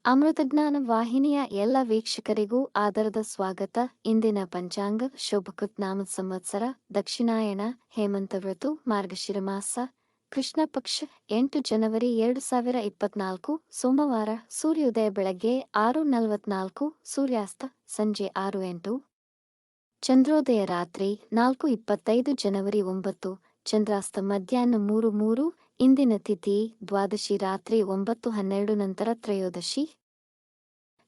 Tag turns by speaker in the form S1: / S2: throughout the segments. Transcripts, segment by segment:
S1: ಅಮೃತಜ್ಞಾನ ವಾಹಿನಿಯ ಎಲ್ಲ ವೀಕ್ಷಕರಿಗೂ ಆದರದ ಸ್ವಾಗತ. ಇಂದಿನ ಪಂಚಾಂಗ ಶೋಭಕೃತ್ ನಾಮ ಸಂವತ್ಸರ, ದಕ್ಷಿಣಾಯಣ, ಹೇಮಂತ ಋತು, ಮಾರ್ಗಶಿರ ಮಾಸ, ಕೃಷ್ಣ ಪಕ್ಷ, 8 ಜನವರಿ 2024, ಸೋಮವಾರ. ಸೂರ್ಯೋದಯ ಬೆಳಗ್ಗೆ 6:44, ಸೂರ್ಯಾಸ್ತ ಸಂಜೆ 6:08. ಚಂದ್ರೋದಯ ರಾತ್ರಿ 4:25 ಜನವರಿ 9, ಚಂದ್ರಾಸ್ತ ಮಧ್ಯಾಹ್ನ 3:03. ಇಂದಿನ ತಿಥಿ ದ್ವಾದಶಿ ರಾತ್ರಿ 9:12 ನಂತರ ತ್ರಯೋದಶಿ.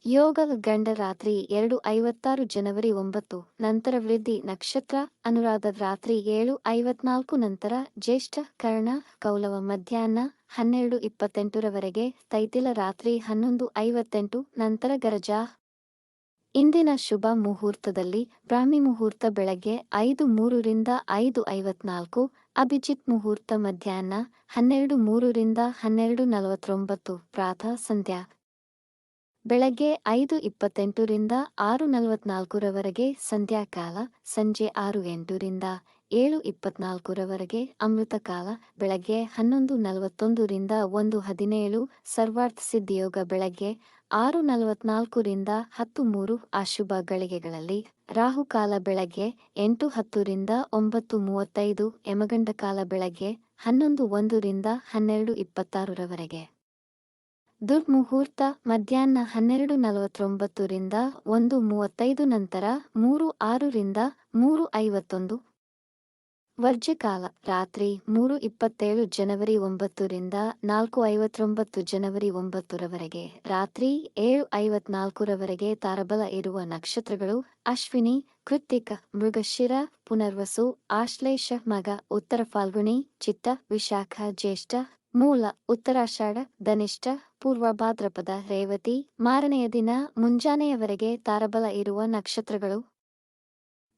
S1: ಯೋಗ ಗಂಡ ರಾತ್ರಿ 2:56 ಜನವರಿ 9 ನಂತರ ವೃದ್ಧಿ ನಕ್ಷತ್ರ, ಅನುರಾಧ ರಾತ್ರಿ 7:54 ನಂತರ ಜ್ಯೇಷ್ಠ, ಕರ್ಣ, ಕೌಲವ ಮಧ್ಯಾಹ್ನ 12:28 ರವರೆಗೆ, ತೈತಿಲ ರಾತ್ರಿ 11:58 ನಂತರ ಗರಜಾ. ಇಂದಿನ ಶುಭ ಮುಹೂರ್ತದಲ್ಲಿ ಬ್ರಾಹ್ಮಿ ಮುಹೂರ್ತ ಬೆಳಗ್ಗೆ 5:03 ರಿಂದ 5:54, ಅಭಿಜಿತ್ ಮುಹೂರ್ತ ಮಧ್ಯಾಹ್ನ 12:03 ರಿಂದ 12:49, ಪ್ರಾತಃ ಸಂಧ್ಯಾ ಬೆಳಗ್ಗೆ 5:28 ರಿಂದ 6:44 ರವರೆಗೆ, ಸಂಧ್ಯಾಕಾಲ ಸಂಜೆ 6:08 ರಿಂದ 7:24 ರವರೆಗೆ, ಅಮೃತ ಕಾಲ ಬೆಳಗ್ಗೆ 11:41 ರಿಂದ 1:17, ಸರ್ವಾರ್ಥ ಸಿದ್ಧಿಯೋಗ ಬೆಳಗ್ಗೆ 6:44 ರಿಂದ 10:03. ಅಶುಭ ಗಳಿಗೆಗಳಲ್ಲಿ ರಾಹುಕಾಲ ಬೆಳಗ್ಗೆ 8:10 ರಿಂದ 9:35, ಯಮಗಂಡ ಕಾಲ ಬೆಳಗ್ಗೆ 11:01 ರಿಂದ 12:26 ರವರೆಗೆ. ದುರ್ಮುಹೂರ್ತ ಮಧ್ಯಾಹ್ನ 12:49 ರಿಂದ 1:35 ನಂತರ 3:06 ರಿಂದ 3:51. ವರ್ಜ್ಯಕಾಲ ರಾತ್ರಿ 3:27 ಜನವರಿ 9 ರಿಂದ 4:59 ಜನವರಿ 9 ರವರೆಗೆ, ರಾತ್ರಿ 7:54 ರವರೆಗೆ. ತಾರಬಲ ಇರುವ ನಕ್ಷತ್ರಗಳು ಅಶ್ವಿನಿ, ಕೃತ್ತಿಕ, ಮೃಗಶಿರ, ಪುನರ್ವಸು, ಆಶ್ಲೇಷ, ಮಗ, ಉತ್ತರ ಫಾಲ್ಗುಣಿ, ಚಿತ್ತ, ವಿಶಾಖ, ಜ್ಯೇಷ್ಠ, ಮೂಲ, ಉತ್ತರಾಷಾಢ, ಧನಿಷ್ಠ, ಪೂರ್ವ ಭಾದ್ರಪದ, ರೇವತಿ. ಮಾರನೆಯ ದಿನ ಮುಂಜಾನೆಯವರೆಗೆ ತಾರಬಲ ಇರುವ ನಕ್ಷತ್ರಗಳು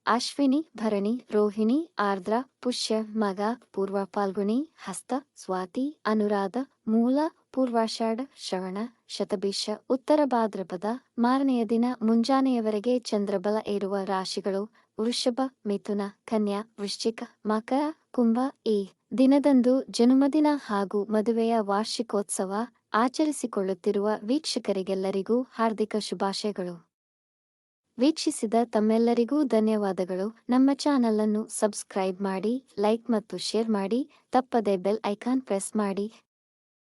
S1: ಅಶ್ವಿನಿ, ಭರಣಿ, ರೋಹಿಣಿ, ಆರ್ದ್ರ, ಪುಷ್ಯ, ಮಗ, ಪೂರ್ವ ಫಾಲ್ಗುಣಿ, ಹಸ್ತ, ಸ್ವಾತಿ, ಅನುರಾಧ, ಮೂಲ, ಪೂರ್ವಾಷಾಢ, ಶ್ರವಣ, ಶತಭಿಷ, ಉತ್ತರ ಭಾದ್ರಪದ. ಮಾರನೆಯ ದಿನ ಮುಂಜಾನೆಯವರೆಗೆ ಚಂದ್ರಬಲ ಇರುವ ರಾಶಿಗಳು ವೃಷಭ, ಮಿಥುನ, ಕನ್ಯಾ, ವೃಶ್ಚಿಕ, ಮಕರ, ಕುಂಭ. ಈ ದಿನದಂದು ಜನ್ಮದಿನ ಹಾಗೂ ಮದುವೆಯ ವಾರ್ಷಿಕೋತ್ಸವ ಆಚರಿಸಿಕೊಳ್ಳುತ್ತಿರುವ ವೀಕ್ಷಕರಿಗೆಲ್ಲರಿಗೂ ಹಾರ್ದಿಕ ಶುಭಾಶಯಗಳು. ವೀಕ್ಷಿಸಿದ ತಮ್ಮೆಲ್ಲರಿಗೂ ಧನ್ಯವಾದಗಳು. ನಮ್ಮ ಚಾನಲ್ ಅನ್ನು ಸಬ್ಸ್ಕ್ರೈಬ್ ಮಾಡಿ, ಲೈಕ್ ಮತ್ತು ಶೇರ್ ಮಾಡಿ. ತಪ್ಪದೆ ಬೆಲ್ ಐಕಾನ್ ಪ್ರೆಸ್ ಮಾಡಿ.